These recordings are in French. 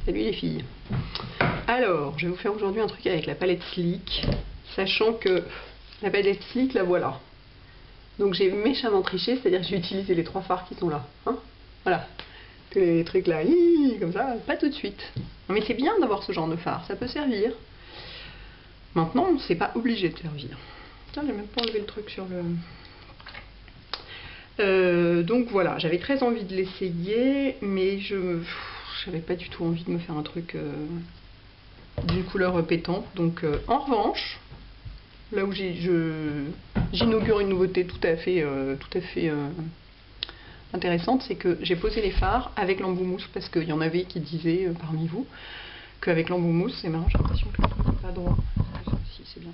Salut les filles. Alors, je vais vous faire aujourd'hui un truc avec la palette Sleek, sachant que la palette Sleek, la voilà. Donc j'ai méchamment triché, c'est-à-dire que j'ai utilisé les 3 fards qui sont là. Hein, voilà. Tous les trucs là, comme ça, pas tout de suite. Non, mais c'est bien d'avoir ce genre de fard, ça peut servir. Maintenant, c'est pas obligé de servir. Tiens, j'ai même pas enlevé le truc sur le... donc voilà, j'avais très envie de l'essayer, mais j'avais pas du tout envie de me faire un truc d'une couleur pétante. Donc en revanche, là où j'inaugure une nouveauté tout à fait intéressante, c'est que j'ai posé les fards avec l'embout mousse, parce qu'il y en avait qui disaient parmi vous qu'avec l'embout mousse, c'est marrant, j'ai l'impression que le truc n'est pas droit. Si, c'est bien.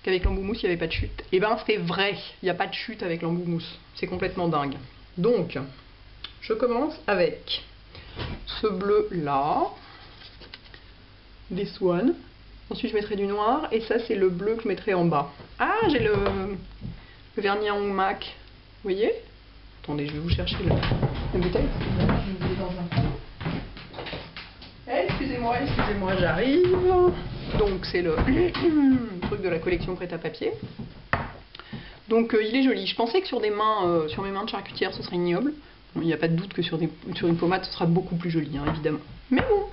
Qu'avec l'embout mousse, il n'y avait pas de chute. Et ben c'est vrai, il n'y a pas de chute avec l'embout mousse. C'est complètement dingue. Donc, je commence avec ce bleu là, des Swan. Ensuite, je mettrai du noir. Et ça, c'est le bleu que je mettrai en bas. Ah, j'ai le vernis à ongles MAC. Vous voyez? Attendez, je vais vous chercher la bouteille. Excusez-moi, j'arrive. Donc, c'est le truc de la collection prêt-à-papier. Donc, il est joli. Je pensais que sur des mains, sur mes mains de charcutière, ce serait ignoble. Bon, il n'y a pas de doute que sur une pommade, ce sera beaucoup plus joli, hein, évidemment. Mais bon,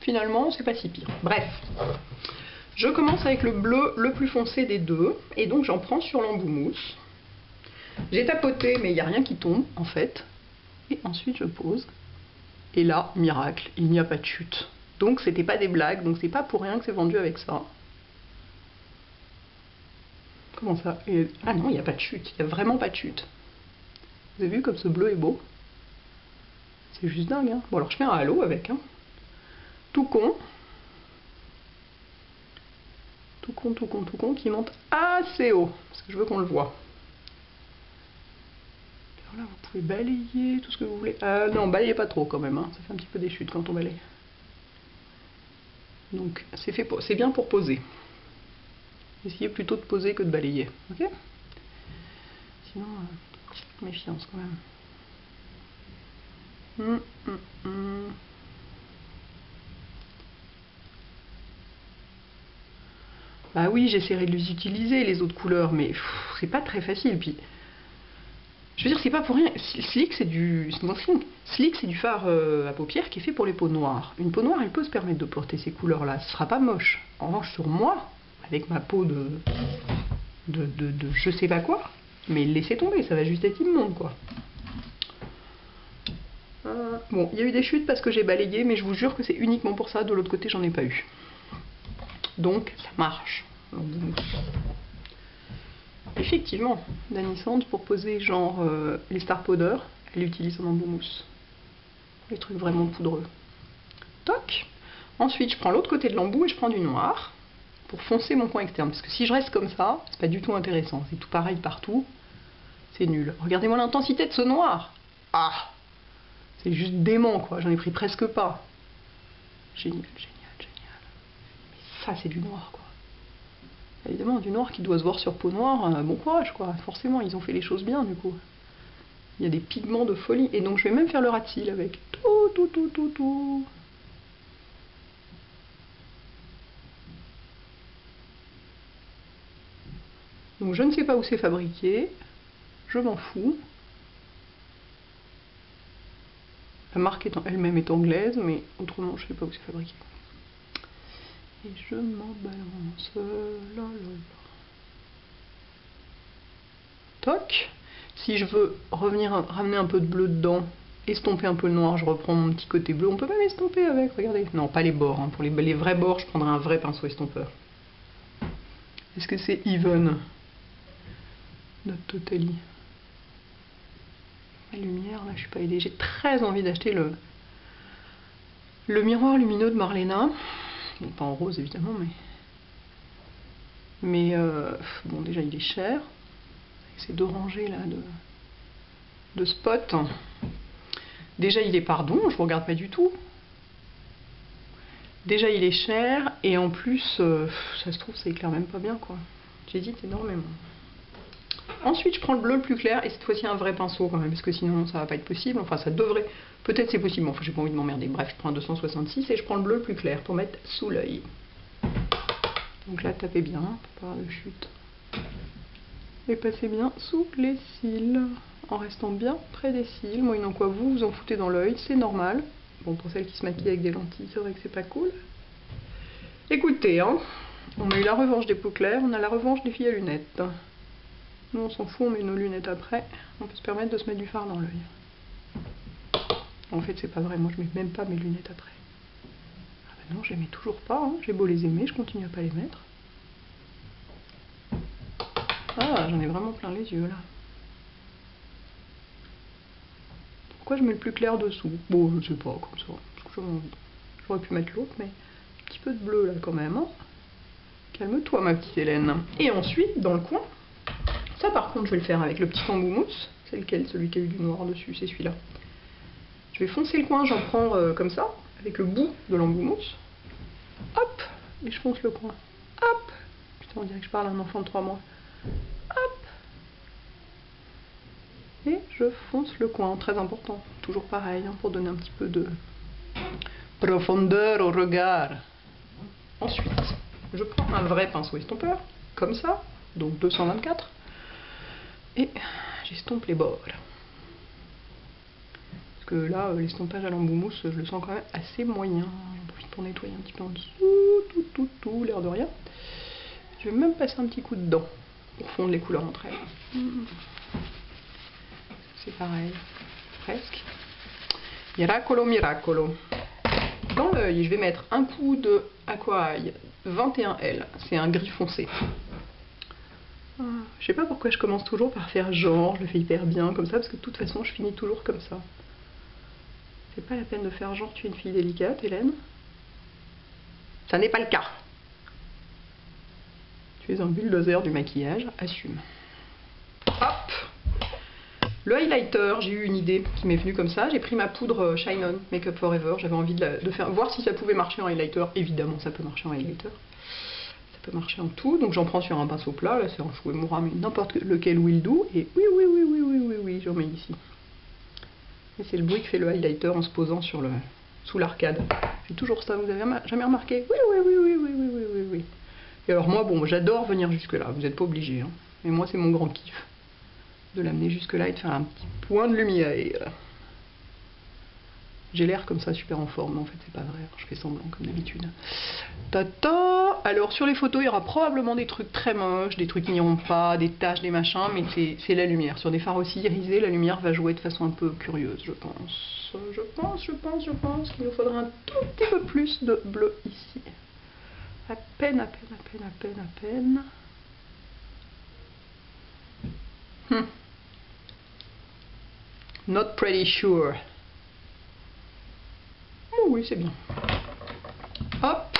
finalement, c'est pas si pire. Bref. Je commence avec le bleu le plus foncé des deux. Et donc, j'en prends sur l'embout mousse. J'ai tapoté, mais il n'y a rien qui tombe, en fait. Et ensuite, je pose. Et là, miracle, il n'y a pas de chute. Donc, c'était pas des blagues. Donc, c'est pas pour rien que c'est vendu avec ça. Comment ça? Ah non, il n'y a pas de chute. Il n'y a vraiment pas de chute. Vous avez vu comme ce bleu est beau? C'est juste dingue, hein. Bon, alors, je fais un halo avec, hein. Tout con, qui monte assez haut, parce que je veux qu'on le voit. Alors là, vous pouvez balayer tout ce que vous voulez. Ah non, balayez pas trop quand même, hein. Ça fait un petit peu des chutes quand on balaye. Donc, c'est bien pour poser. Essayez plutôt de poser que de balayer, ok? Sinon, méfiance quand même. Bah oui, j'essaierai de les utiliser, les autres couleurs, mais c'est pas très facile. Puis, je veux dire, c'est pas pour rien. Sleek, c'est du fard à paupières qui est fait pour les peaux noires. Une peau noire, elle peut se permettre de porter ces couleurs-là. Ce sera pas moche. En revanche, sur moi, avec ma peau de je sais pas quoi, mais laissez tomber, ça va juste être immonde, quoi. Bon, il y a eu des chutes parce que j'ai balayé, mais je vous jure que c'est uniquement pour ça. De l'autre côté, j'en ai pas eu. Donc, ça marche. Effectivement, Dani Sand, pour poser genre les Star Powder, elle utilise son embout mousse. Les trucs vraiment poudreux. Toc. Ensuite, je prends l'autre côté de l'embout et je prends du noir pour foncer mon coin externe. Parce que si je reste comme ça, c'est pas du tout intéressant. C'est tout pareil partout. C'est nul. Regardez-moi l'intensité de ce noir. Ah! C'est juste dément, quoi. J'en ai pris presque pas. Génial, génial, génial. Mais ça, c'est du noir, quoi. Évidemment, du noir qui doit se voir sur peau noire, bon courage, quoi. Forcément, ils ont fait les choses bien, du coup. Il y a des pigments de folie. Et donc, je vais même faire le ras de cils avec. Tout. Donc, je ne sais pas où c'est fabriqué. Je m'en fous. La marque elle-même est anglaise, mais autrement, je ne sais pas où c'est fabriqué. Et je m'en balance. Là. Toc. Si je veux ramener un peu de bleu dedans, estomper un peu le noir, je reprends mon petit côté bleu. On peut même estomper avec, regardez. Non, pas les bords. Hein. Pour les vrais bords, je prendrai un vrai pinceau estompeur. Est-ce que c'est even? Notre Totally. La lumière, là, je suis pas aidée. J'ai très envie d'acheter le miroir lumineux de Marlena. Bon, pas en rose, évidemment, mais bon, déjà, il est cher. Avec ces 2 rangées, là, de spots. Déjà, il est pardon, je vous regarde pas du tout. Déjà, il est cher, et en plus, ça se trouve, ça éclaire même pas bien, quoi. J'hésite énormément. Ensuite, je prends le bleu le plus clair, et cette fois-ci un vrai pinceau quand même, parce que sinon ça va pas être possible. Enfin, ça devrait. Peut-être c'est possible, mais enfin, j'ai pas envie de m'emmerder. Bref, je prends un 266 et je prends le bleu le plus clair pour mettre sous l'œil. Donc là, tapez bien, pour pas avoir de chute. Et passez bien sous les cils, en restant bien près des cils. Moyennant quoi vous vous en foutez dans l'œil, c'est normal. Bon, pour celles qui se maquillent avec des lentilles, c'est vrai que c'est pas cool. Écoutez, hein, on a eu la revanche des peaux claires, on a la revanche des filles à lunettes. Nous on s'en fout, on met nos lunettes après. On peut se permettre de se mettre du fard dans l'œil. En fait c'est pas vrai, moi je mets même pas mes lunettes après. Ah bah non, je les mets toujours pas, hein. J'ai beau les aimer, je continue à pas les mettre. Ah, j'en ai vraiment plein les yeux là. Pourquoi je mets le plus clair dessous? Bon, je sais pas, comme ça, parce que j'avais envie. J'aurais pu mettre l'autre, mais un petit peu de bleu là quand même. Hein. Calme-toi ma petite Hélène. Et ensuite, dans le coin, ça par contre je vais le faire avec le petit embout mousse. C'est lequel? Celui qui a eu du noir dessus, c'est celui-là. Je vais foncer le coin, j'en prends comme ça, avec le bout de l'embout mousse. Hop, et je fonce le coin. Hop. Putain, on dirait que je parle à un enfant de 3 mois. Hop. Et je fonce le coin, très important. Toujours pareil, hein, pour donner un petit peu de profondeur au regard. Ensuite, je prends un vrai pinceau estompeur, comme ça, donc 224, et j'estompe les bords. Parce que là, l'estompage à l'embout mousse, je le sens quand même assez moyen. J'en profite pour nettoyer un petit peu en dessous, tout, l'air de rien. Je vais même passer un petit coup dedans, pour fondre les couleurs entre elles. C'est pareil, presque. Miracolo, miracolo. Dans l'œil, je vais mettre un coup de Aqua Eye 21L, c'est un gris foncé. Je sais pas pourquoi je commence toujours par faire genre, je le fais hyper bien comme ça, parce que de toute façon je finis toujours comme ça. C'est pas la peine de faire genre tu es une fille délicate, Hélène. Ça n'est pas le cas. Tu es un bulldozer du maquillage, assume. Hop. Le highlighter, j'ai eu une idée qui m'est venue comme ça. J'ai pris ma poudre Shine On Make Up Forever. J'avais envie de faire, voir si ça pouvait marcher en highlighter. Évidemment, ça peut marcher en highlighter. Ça peut marcher en tout. Donc j'en prends sur un pinceau plat. Là, c'est un Shu Uemura, mais n'importe lequel will do. Et oui, j'en mets ici. Et c'est le bruit que fait le highlighter en se posant sur sous l'arcade. C'est toujours ça. Vous avez jamais remarqué? Oui. Et alors moi, bon, j'adore venir jusque là. Vous n'êtes pas obligés. Hein. Mais moi, c'est mon grand kiff. De l'amener jusque là et de faire un petit point de lumière. J'ai l'air comme ça super en forme, mais en fait c'est pas vrai, je fais semblant comme d'habitude. Tata. Alors sur les photos il y aura probablement des trucs très moches, des trucs qui n'iront pas, des taches, des machins, mais c'est la lumière. Sur des fards aussi irisés, la lumière va jouer de façon un peu curieuse, je pense. Je pense qu'il nous faudra un tout petit peu plus de bleu ici. À peine. Not pretty sure. Oh oui, c'est bien. Hop.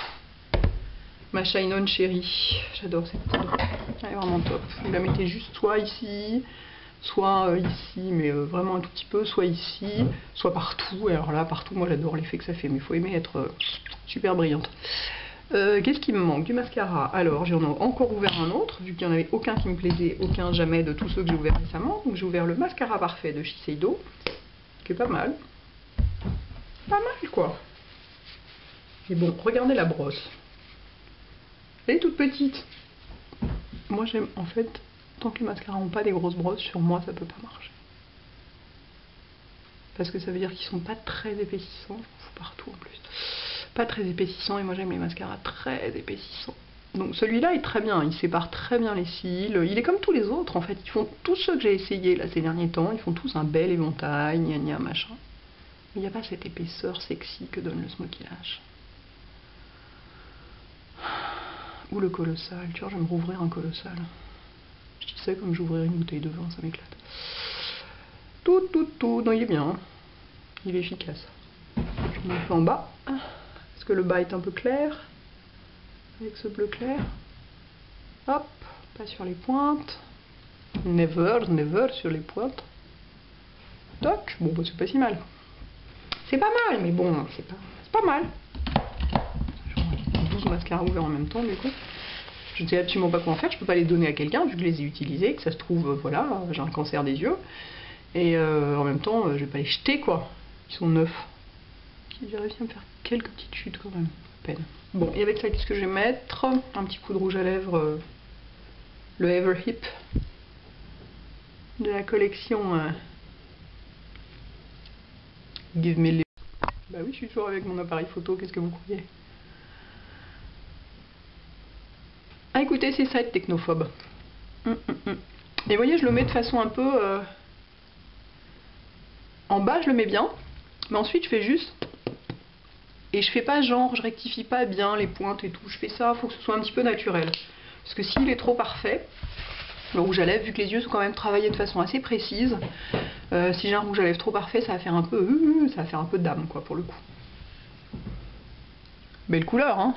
Ma Shine On chérie. J'adore cette poudre. Elle est vraiment top. Vous la mettez juste soit ici, soit ici, mais vraiment un tout petit peu, soit ici, soit partout. Et alors là, partout, moi j'adore l'effet que ça fait, mais il faut aimer être super brillante. Qu'est-ce qui me manque? Du mascara. Alors, j'en ai encore ouvert un autre, vu qu'il n'y en avait aucun qui me plaisait, aucun jamais de tous ceux que j'ai ouverts récemment. Donc j'ai ouvert le mascara parfait de Shiseido, qui est pas mal. Pas mal, quoi. Et bon, regardez la brosse. Elle est toute petite. Moi, j'aime, en fait, tant que les mascaras n'ont pas des grosses brosses, sur moi, ça peut pas marcher. Parce que ça veut dire qu'ils sont pas très épaississants. J'en fous partout en plus. Pas très épaississant et moi j'aime les mascaras très épaississants. Donc celui-là est très bien, il sépare très bien les cils, il est comme tous les autres en fait, ils font tous ceux que j'ai essayé là ces derniers temps, ils font tous un bel éventail, gna machin. Mais il n'y a pas cette épaisseur sexy que donne le Smoky Lash. Ou le colossal, tu vois, je vais me rouvrir un colossal. Je dis ça comme j'ouvrirais une bouteille de vin, ça m'éclate. Tout, non il est bien, hein. Il est efficace. Je me le fais en bas. Parce que le bas est un peu clair, avec ce bleu clair. Hop, pas sur les pointes. Never sur les pointes. Toc, bon bah c'est pas si mal. C'est pas mal, mais bon, c'est pas mal. J'ai 12 mascaras ouverts en même temps du coup. Je ne sais absolument pas quoi en faire, je peux pas les donner à quelqu'un vu que je les ai utilisés, que ça se trouve, voilà, j'ai un cancer des yeux. Et en même temps, je vais pas les jeter quoi, ils sont neufs. J'ai réussi à me faire quelques petites chutes quand même, à peine. Bon, et avec ça, qu'est-ce que je vais mettre? Un petit coup de rouge à lèvres, le Everhip de la collection Give Me Lips. Bah oui, je suis toujours avec mon appareil photo, qu'est-ce que vous croyez? Ah écoutez, c'est ça être technophobe. Et vous voyez, je le mets de façon un peu... En bas, je le mets bien, mais ensuite je fais juste... Et je fais pas genre, je rectifie pas bien les pointes et tout, je fais ça, faut que ce soit un petit peu naturel. Parce que s'il est trop parfait, le rouge à lèvres, vu que les yeux sont quand même travaillés de façon assez précise, si j'ai un rouge à lèvres trop parfait, ça va faire un peu... ça va faire un peu d'âme, quoi, pour le coup. Belle couleur, hein.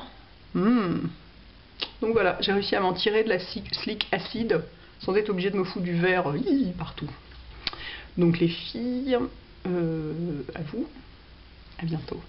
Donc voilà, j'ai réussi à m'en tirer de la Slick Acid, sans être obligé de me foutre du vert partout. Donc les filles, à vous, à bientôt.